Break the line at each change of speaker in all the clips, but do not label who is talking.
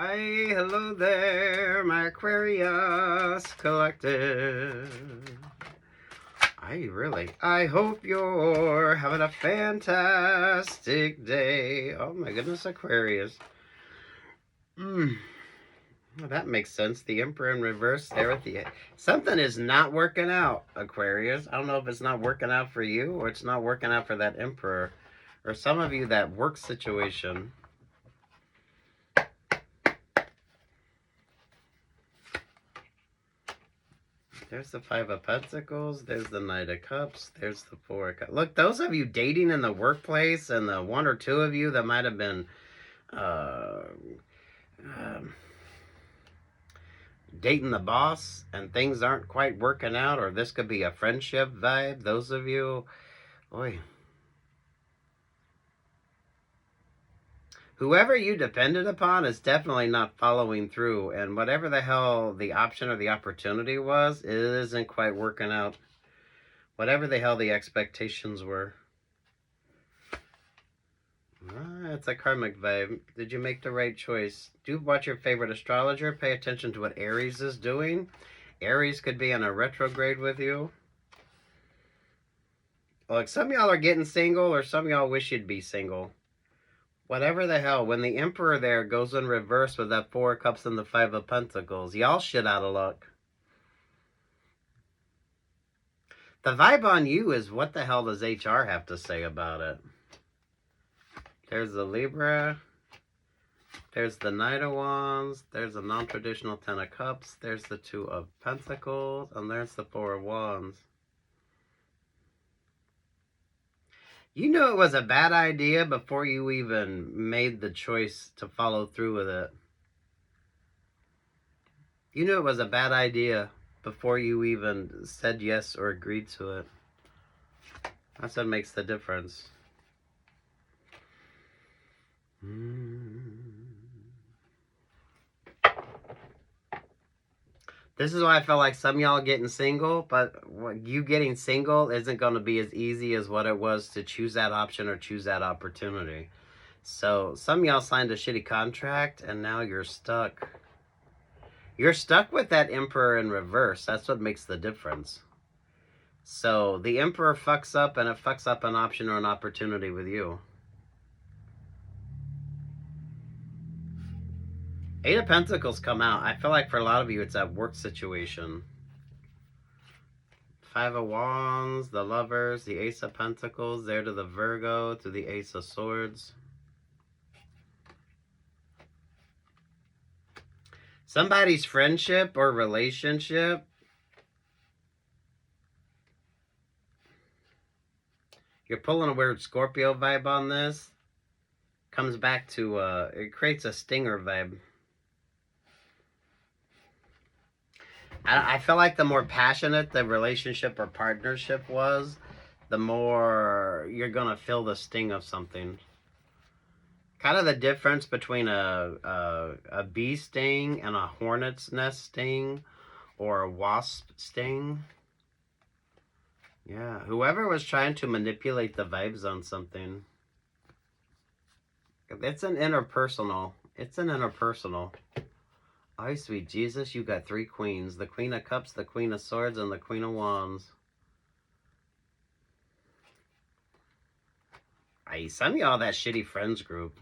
Hi, hello there, my Aquarius collective. I hope you're having a fantastic day. Oh my goodness, Aquarius. Well, that makes sense. The Emperor in reverse there at the end. Something is not working out, Aquarius. I don't know if it's not working out for you or it's not working out for that Emperor. Or some of you, that work situation. There's the Five of Pentacles. There's the Knight of Cups. There's the Four of Cups. Look, those of you dating in the workplace and the one or two of you that might have been dating the boss and things aren't quite working out, or this could be a friendship vibe. Those of you, boy. Whoever you depended upon is definitely not following through. And whatever the hell the option or the opportunity was, it isn't quite working out. Whatever the hell the expectations were. It's a karmic vibe. Did you make the right choice? Do watch your favorite astrologer. Pay attention to what Aries is doing. Aries could be in a retrograde with you. Look, some of y'all are getting single, or some of y'all wish you'd be single. Whatever the hell, when the Emperor there goes in reverse with that Four of Cups and the Five of Pentacles, y'all shit out of luck. The vibe on you is, what the hell does HR have to say about it? There's the Libra. There's the Knight of Wands. There's the non-traditional Ten of Cups. There's the Two of Pentacles. And there's the Four of Wands. You knew it was a bad idea before you even made the choice to follow through with it. You knew it was a bad idea before you even said yes or agreed to it. That's what makes the difference. This is why I felt like some of y'all getting single, but you getting single isn't going to be as easy as what it was to choose that option or choose that opportunity. So some of y'all signed a shitty contract and now you're stuck. You're stuck with that Emperor in reverse. That's what makes the difference. So the Emperor fucks up, and it fucks up an option or an opportunity with you. Eight of Pentacles come out. I feel like for a lot of you, it's that work situation. Five of Wands, the Lovers, the Ace of Pentacles, there to the Virgo, to the Ace of Swords. Somebody's friendship or relationship. You're pulling a weird Scorpio vibe on this. Comes back to, it creates a stinger vibe. I feel like the more passionate the relationship or partnership was, the more you're going to feel the sting of something. Kind of the difference between a bee sting and a hornet's nest sting or a wasp sting. Yeah, whoever was trying to manipulate the vibes on something. It's an interpersonal. It's an interpersonal. Oh, sweet Jesus, you got three queens. The Queen of Cups, the Queen of Swords, and the Queen of Wands. Some of y'all that shitty friends group.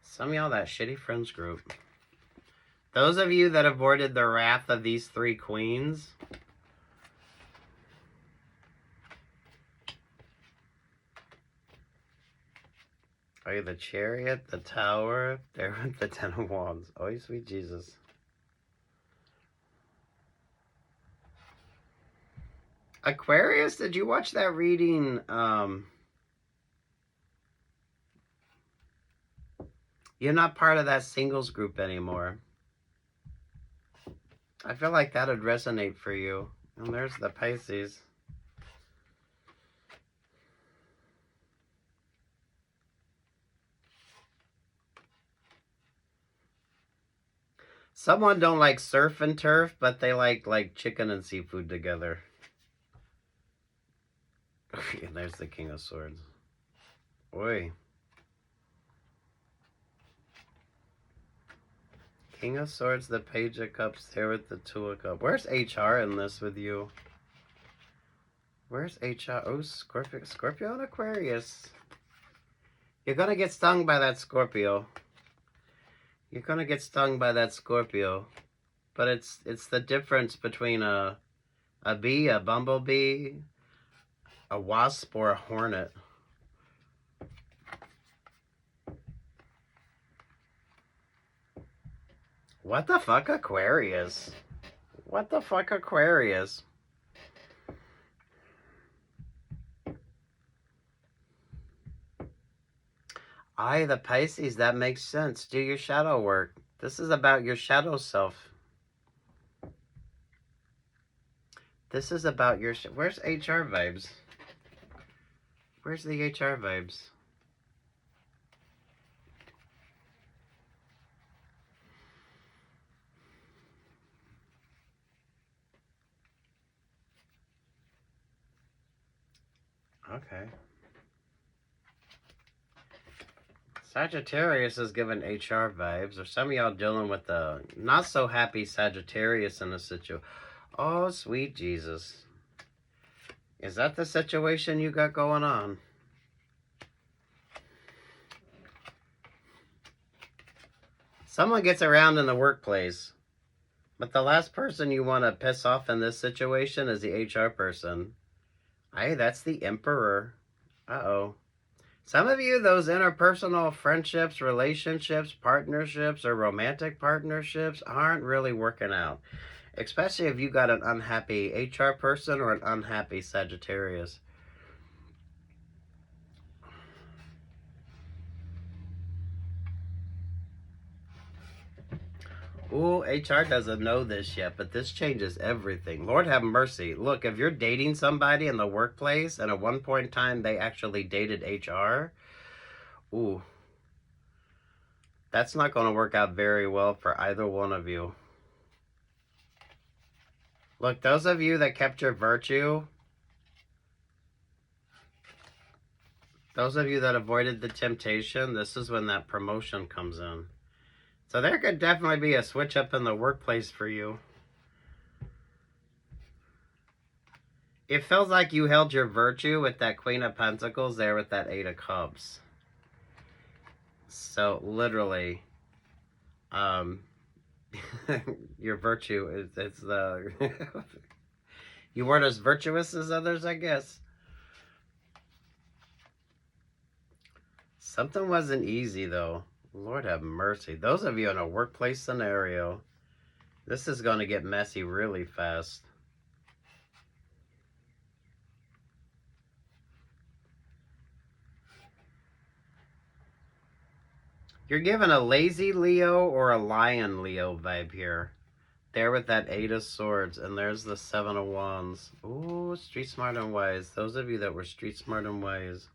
Some of y'all that shitty friends group. Those of you that avoided the wrath of these three queens. Are you the Chariot, the Tower, there with the Ten of Wands? Oh, sweet Jesus. Aquarius, did you watch that reading? You're not part of that singles group anymore. I feel like that would resonate for you. And there's the Pisces. Someone don't like surf and turf, but they like chicken and seafood together. And there's the King of Swords. Oi. King of Swords, the Page of Cups, there with the Two of Cups. Where's HR in this with you? Where's HR? Oh, Scorpio and Aquarius. You're gonna get stung by that Scorpio. You're gonna get stung by that Scorpio. But it's the difference between a bee, a bumblebee, a wasp, or a hornet. What the fuck, Aquarius? What the fuck, Aquarius? The Pisces, that makes sense. Do your shadow work. This is about your shadow self. This is about your... Where's HR vibes? Where's the HR vibes? Okay. Sagittarius is giving HR vibes, or some of y'all dealing with the not so happy Sagittarius in a situation. Oh, sweet Jesus. Is that the situation you got going on? Someone gets around in the workplace, but the last person you want to piss off in this situation is the HR person. Hey, that's the Emperor. Uh-oh. Some of you, those interpersonal friendships, relationships, partnerships, or romantic partnerships aren't really working out. Especially if you got an unhappy HR person or an unhappy Sagittarius. Ooh, HR doesn't know this yet, but this changes everything. Lord have mercy. Look, if you're dating somebody in the workplace and at one point in time they actually dated HR, ooh, that's not going to work out very well for either one of you. Look, those of you that kept your virtue, those of you that avoided the temptation, this is when that promotion comes in. So there could definitely be a switch up in the workplace for you. It feels like you held your virtue with that Queen of Pentacles there with that Eight of Cups. So literally, your virtue is, it's the, you weren't as virtuous as others, I guess. Something wasn't easy though. Lord have mercy. Those of you in a workplace scenario, this is going to get messy really fast. You're given a lazy Leo or a lion Leo vibe here. There with that Eight of Swords, and there's the Seven of Wands. Ooh, street smart and wise. Those of you that were street smart and wise.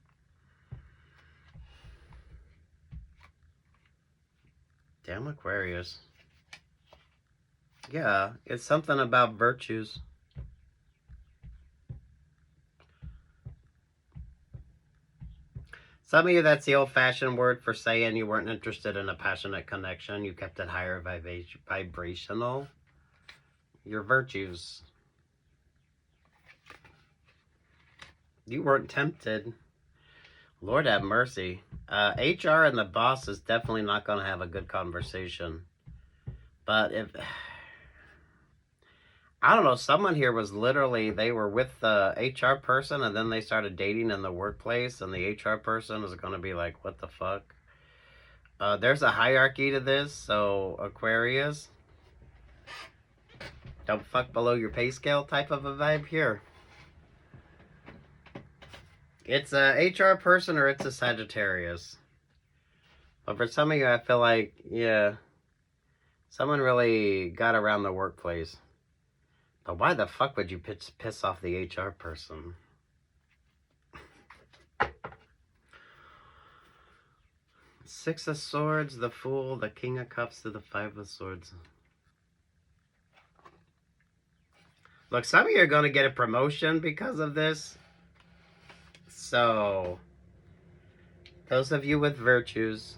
Damn Aquarius. Yeah, it's something about virtues. Some of you, that's the old-fashioned word for saying you weren't interested in a passionate connection. You kept it higher vibrational. Your virtues. You weren't tempted. Lord have mercy. HR and the boss is definitely not going to have a good conversation. But if... I don't know, someone here was literally, they were with the HR person and then they started dating in the workplace and the HR person is going to be like, what the fuck? There's a hierarchy to this, so Aquarius, don't fuck below your pay scale type of a vibe here. It's a HR person or it's a Sagittarius. But for some of you, I feel like, yeah, someone really got around the workplace. But why the fuck would you piss off the HR person? Six of Swords, the Fool, the King of Cups to the Five of Swords. Look, some of you are going to get a promotion because of this. So, those of you with virtues,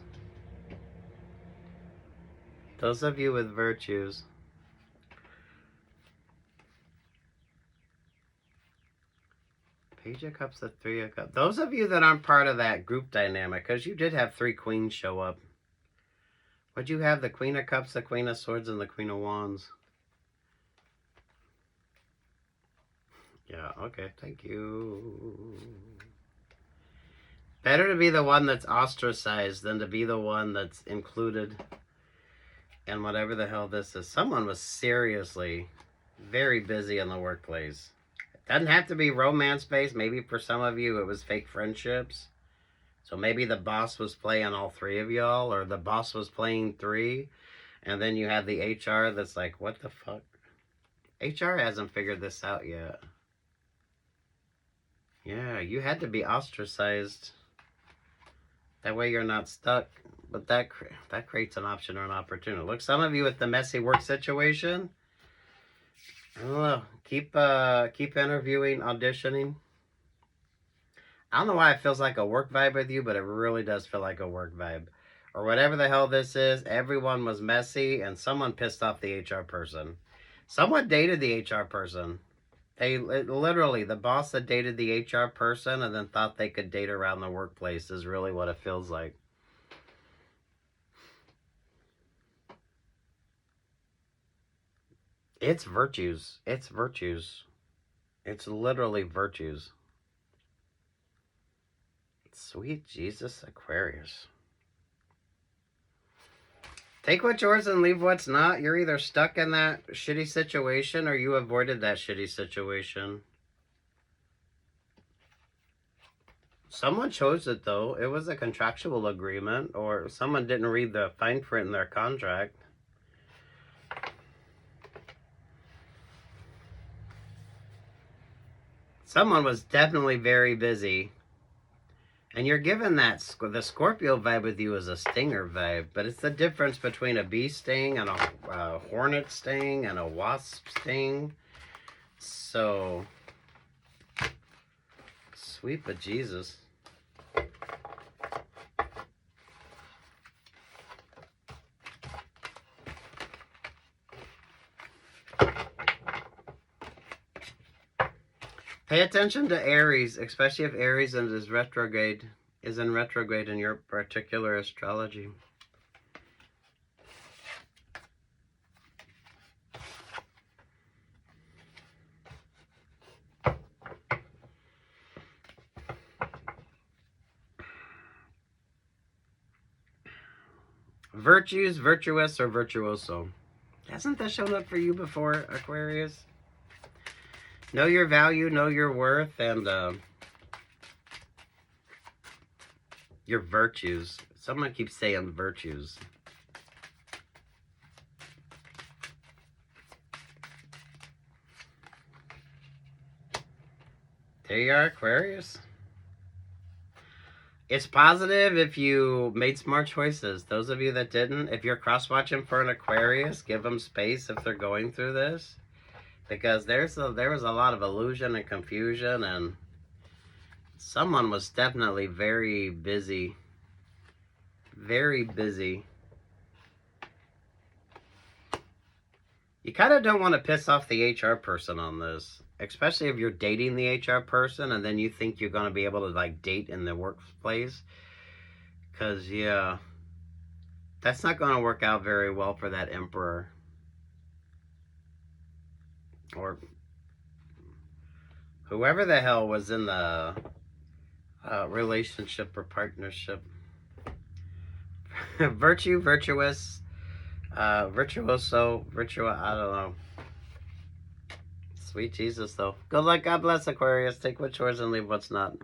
Those of you with virtues. Page of Cups, the Three of Cups. Those of you that aren't part of that group dynamic, because you did have 3 queens show up. What'd you have? The Queen of Cups, the Queen of Swords, and the Queen of Wands. Yeah, okay, thank you. Better to be the one that's ostracized than to be the one that's included in whatever the hell this is. Someone was seriously very busy in the workplace. Doesn't have to be romance-based. Maybe for some of you it was fake friendships. So maybe the boss was playing all 3 of y'all, or the boss was playing 3, and then you have the HR that's like, what the fuck? HR hasn't figured this out yet. Yeah, you had to be ostracized. That way you're not stuck. But that creates an option or an opportunity. Look, some of you with the messy work situation, I don't know. Keep interviewing, auditioning. I don't know why it feels like a work vibe with you, but it really does feel like a work vibe. Or whatever the hell this is, everyone was messy and someone pissed off the HR person. Someone dated the HR person. Literally, the boss that dated the HR person and then thought they could date around the workplace is really what it feels like. It's virtues. It's virtues. It's literally virtues. Sweet Jesus, Aquarius. Take what's yours and leave what's not. You're either stuck in that shitty situation or you avoided that shitty situation. Someone chose it, though. It was a contractual agreement, or someone didn't read the fine print in their contract. Someone was definitely very busy. And you're given that, the Scorpio vibe with you is a stinger vibe, but it's the difference between a bee sting and a hornet sting and a wasp sting. So, sweet bejesus. Pay attention to Aries, especially if Aries is in retrograde in your particular astrology. Virtues, virtuous, or virtuoso. Hasn't that shown up for you before, Aquarius? Know your value, know your worth, and your virtues. Someone keeps saying virtues. There you are, Aquarius. It's positive if you made smart choices. Those of you that didn't, if you're cross-watching for an Aquarius, give them space if they're going through this. Because there was a lot of illusion and confusion, and someone was definitely very busy. Very busy. You kind of don't want to piss off the HR person on this. Especially if you're dating the HR person and then you think you're going to be able to like date in the workplace. Because, yeah, that's not going to work out very well for that Emperor. Or whoever the hell was in the relationship or partnership. Virtue, virtuous, virtuoso, I don't know. Sweet Jesus, though. Good luck, God bless, Aquarius. Take what's yours and leave what's not.